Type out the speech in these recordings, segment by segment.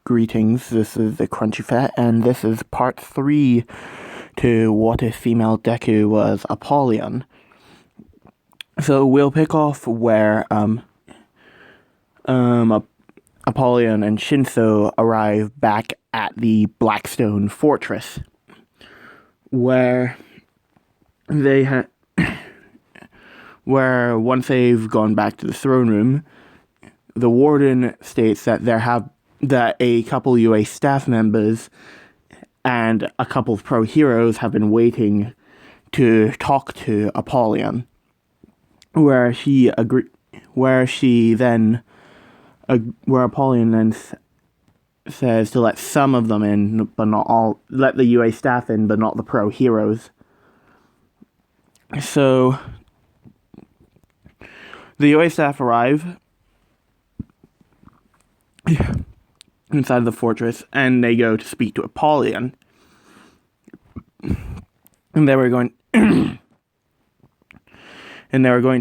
Greetings, this is the Crunchy Fat, and this is part 3 to What If Female Deku Was Apollyon. So we'll pick off where Apollyon and Shinso arrive back at the Blackstone Fortress, where where once they've gone back to the throne room, the warden states that that a couple UA staff members and a couple of pro heroes have been waiting to talk to Apollyon, where Apollyon then says to let some of them in, but not all. Let the UA staff in, but not the pro heroes. So the UA staff arrive inside the fortress, and they go to speak to Apollyon. And they were going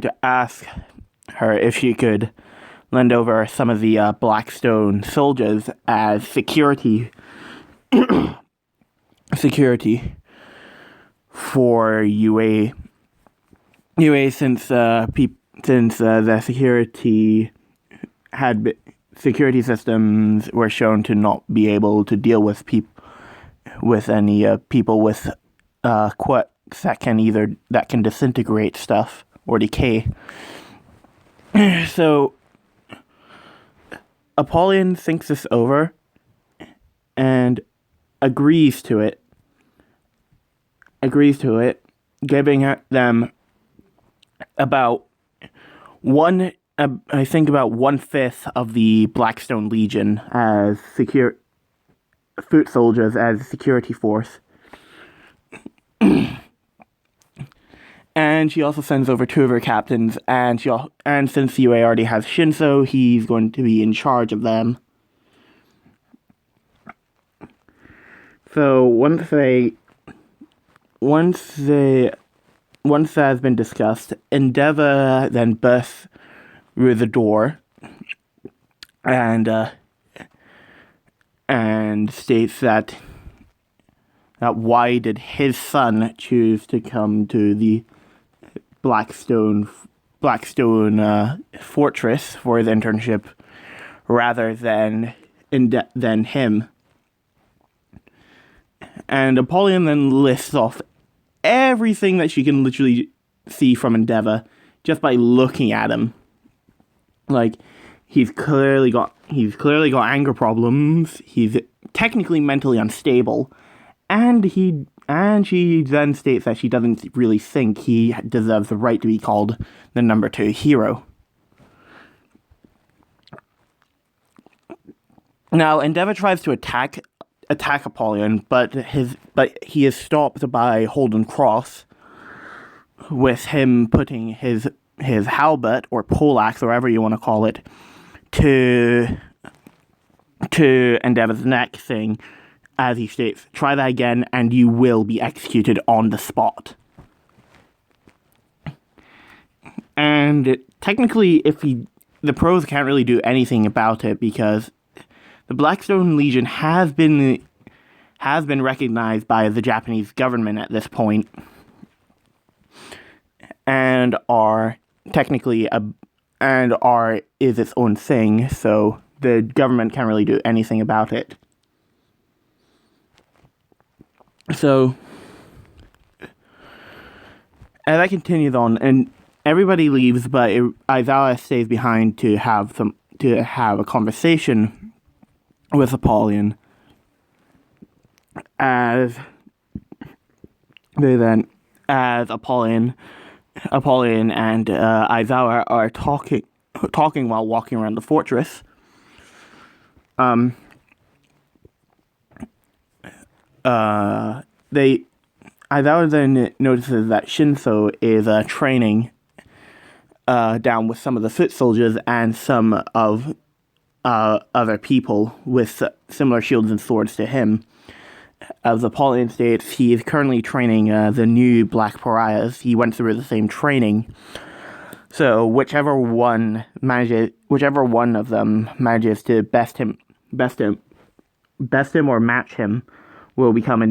to ask her if she could lend over some of the Blackstone soldiers as security for UA since the security systems were shown to not be able to deal with any people with quirks that can disintegrate stuff or decay. So Apollyon thinks this over and agrees to it, giving them about 1/5 of the Blackstone Legion as foot soldiers as a security force. And she also sends over 2 of her captains, and since UA already has Shinso, he's going to be in charge of them. So once that has been discussed, Endeavor then bursts through the door and states that why did his son choose to come to the Blackstone Fortress for his internship rather than him. And Apollyon then lists off everything that she can literally see from Endeavor just by looking at him. Like, he's clearly got anger problems. He's technically mentally unstable, and she then states that she doesn't really think he deserves the right to be called the number 2 hero. Now, Endeavor tries to attack Apollyon, but he is stopped by Holden Cross, with him putting his halberd or poleaxe, or whatever you want to call it, to Endeavor's neck, saying, as he states, "Try that again and you will be executed on the spot." And technically, the pros can't really do anything about it, because the Blackstone Legion has been recognized by the Japanese government at this point, and is its own thing, so the government can't really do anything about it. So as that continues on, and everybody leaves, but Aizawa stays behind to have a conversation with Apollyon, as Apollyon and Aizawa are talking while walking around the fortress. Aizawa then notices that Shinso is training down with some of the foot soldiers and some of other people with similar shields and swords to him. As Apollyon states, he is currently training the new Black Pariahs. He went through the same training. So whichever one of them manages to best him or match him will become a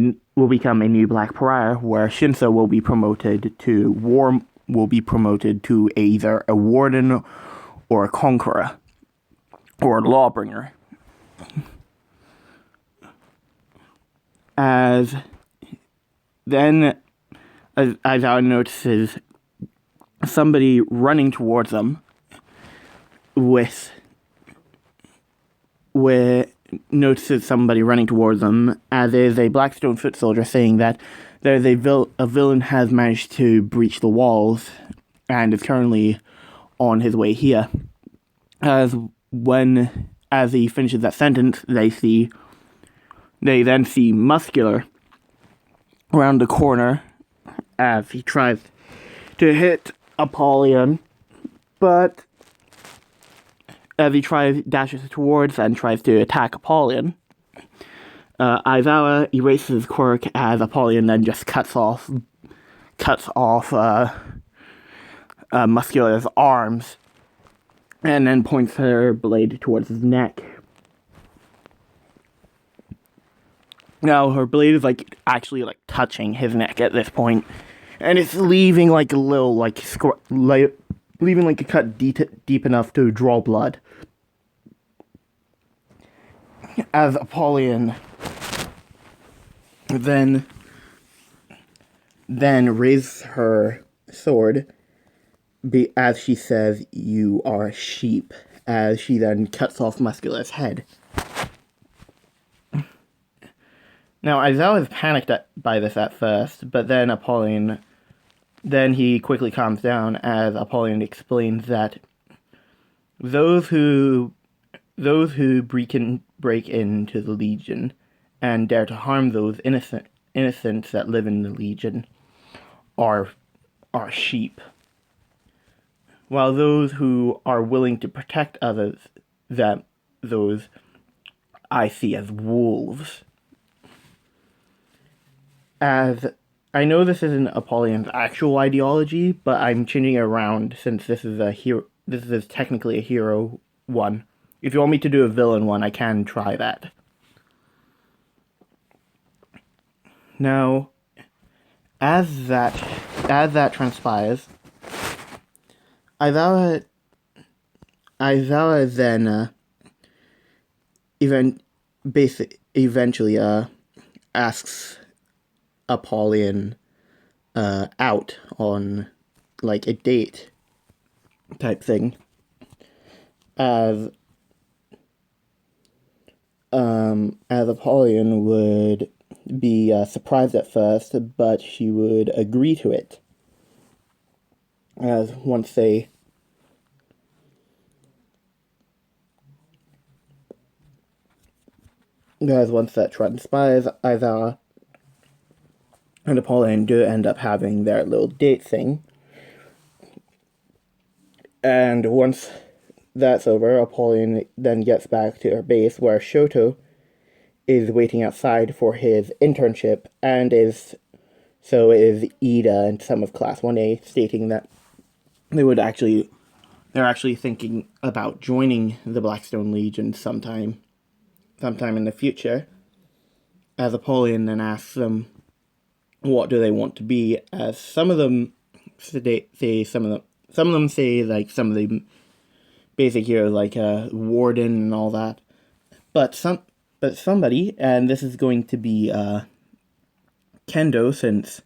new Black Pariah, where Shinso will be promoted to either a warden or a conqueror or a lawbringer. As Aizawa notices somebody running towards them as is a Blackstone foot soldier saying that there's a villain has managed to breach the walls and is currently on his way here. As he finishes that sentence, they then see Muscular around the corner as he tries to hit Apollyon, but as he dashes towards and tries to attack Apollyon, Aizawa erases his quirk as Apollyon then just cuts off Muscular's arms and then points her blade towards his neck. Now her blade is actually touching his neck at this point, and it's leaving a little leaving a cut deep enough to draw blood. As Apollyon then raises her sword, as she says, "You are a sheep," as she then cuts off Muscular's head. Now, Aizawa is panicked by this at first, but then he quickly calms down as Apollyon explains that those who break into the Legion and dare to harm those innocents that live in the Legion are sheep, while those who are willing to protect others, those I see as wolves. As I know this isn't Apollyon's actual ideology, but I'm changing it around since this is technically a hero one. If you want me to do a villain one, I can try that. Now, as that transpires, Aizawa then eventually asks Apollyon out on a date type thing, as Apollyon would be surprised at first, but she would agree to it. As once that transpires, Aizawa and Apollyon do end up having their little date thing. And once that's over, Apollyon then gets back to her base, where Shoto is waiting outside for his internship, and is Ida and some of Class 1A, stating that they're actually thinking about joining the Blackstone Legion sometime in the future. As Apollyon then asks them what do they want to be, as some of them say some of them say some of the basic heroes warden and all that, but somebody, and this is going to be Kendo, since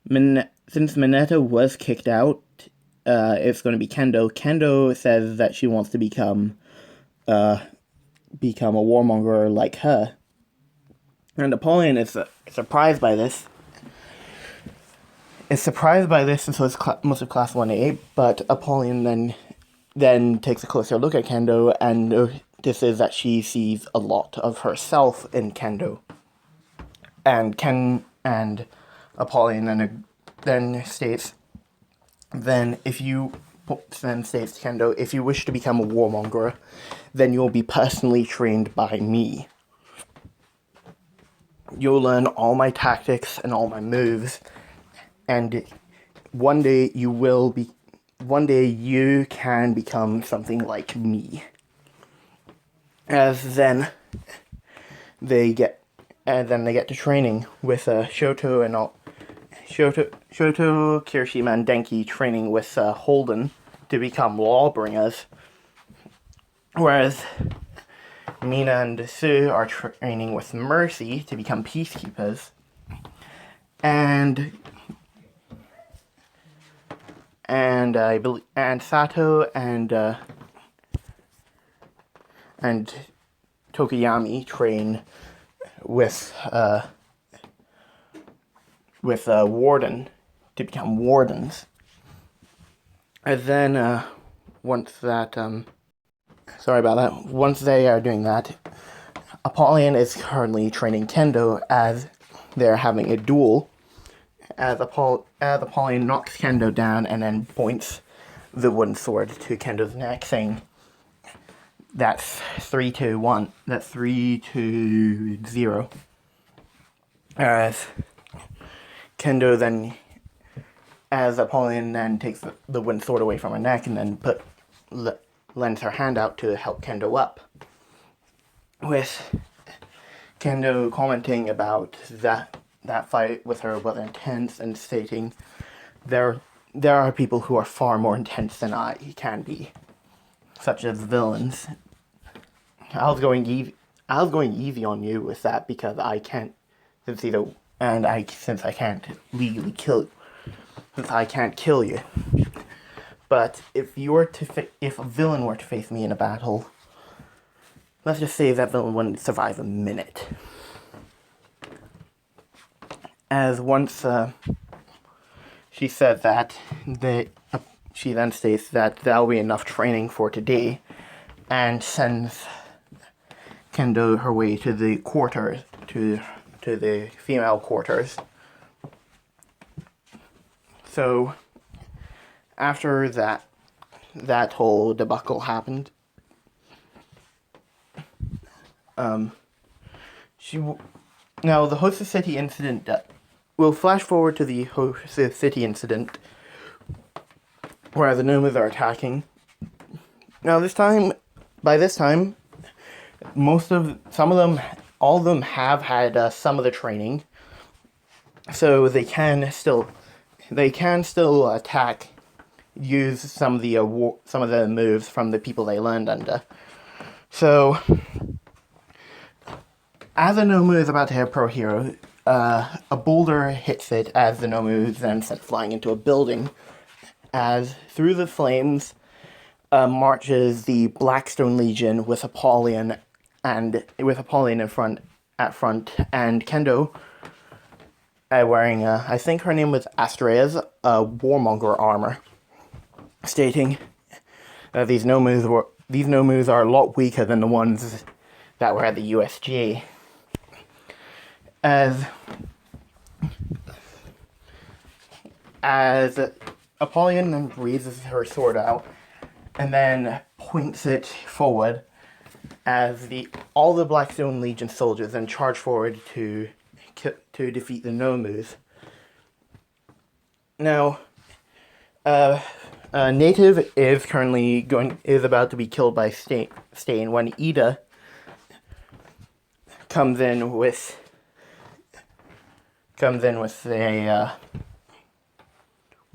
Mineta was kicked out, it's going to be Kendo. Kendo says that she wants to become a warmonger like her. And Apollyon is surprised by this. And so is most of Class 1A, but Apollyon then takes a closer look at Kendo and notices that she sees a lot of herself in Kendo. And Apollyon then states to Kendo, if you wish to become a warmonger, then you'll be personally trained by me. You'll learn all my tactics and all my moves, and one day you will one day you can become something like me. As then they get to training with Shoto and all. Shoto, Kirishima, and Denki training with Holden to become lawbringers, whereas Mina and Sue are training with Mercy to become peacekeepers, and I believe Sato and Tokuyami train with Warden to become wardens. And then once that once they are doing that, Apollyon is currently training Kendo as they're having a duel. As Apollyon knocks Kendo down and then points the wooden sword to Kendo's neck, saying, "That's 3-1. That's 3-0." As Kendo then, as Apollyon then takes the wooden sword away from her neck and then lends her hand out to help Kendo up, with Kendo commenting about that fight with her was intense and stating, there are people who are far more intense than I can be, such as villains. I was going easy on you with that because I can't, since I can't legally kill you, since I can't kill you. But if a villain were to face me in a battle, let's just say that villain wouldn't survive a minute. As once she said that, she then states that that'll be enough training for today, and sends Kendo her way to the quarters, to the female quarters. So after that whole debacle happened, now the Host City incident. We'll flash forward to the Host City incident, where the Nomas are attacking. Now by this time, all of them have had some of the training, so they can still attack, use some of the moves from the people they learned under. So, as the Nomu is about to hit Pro Hero, a boulder hits it as the Nomu is then sent flying into a building. As through the flames marches the Blackstone Legion with Apollyon at front, and Kendo wearing I think her name was Astrea's warmonger armor, stating that these Nomus are a lot weaker than the ones that were at the USG. As Apollyon then raises her sword out and then points it forward, as all the Blackstone Legion soldiers then charge forward to defeat the Nomus. Now, Native is about to be killed by Stain when Ida comes in with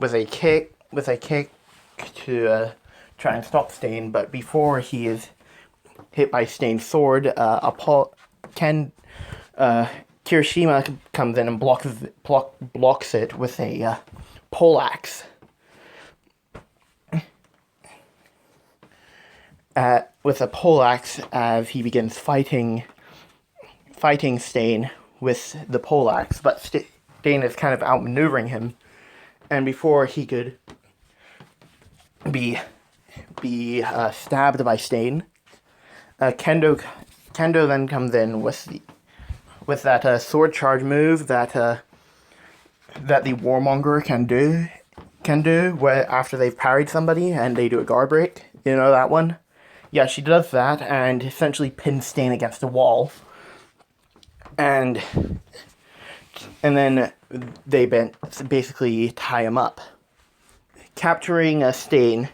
a kick to try and stop Stain, but before he is hit by Stain's sword, Kirishima comes in and blocks it with a poleaxe. With a poleaxe, as he begins fighting Stain with the poleaxe, but Stain is kind of outmaneuvering him, and before he could be stabbed by Stain, Kendo then comes in with that sword charge move that the warmonger can do where after they've parried somebody and they do a guard break. You know that one? Yeah, she does that and essentially pins Stain against the wall. And then they basically tie him up. capturing a stain.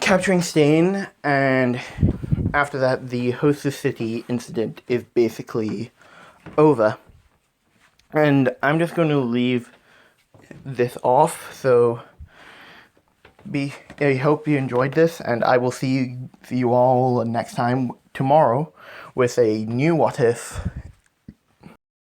Capturing Stain, and after that, the Hostess City incident is basically over. And I'm just going to leave this off, so I hope you enjoyed this, and I will see you all next time, tomorrow, with a new What If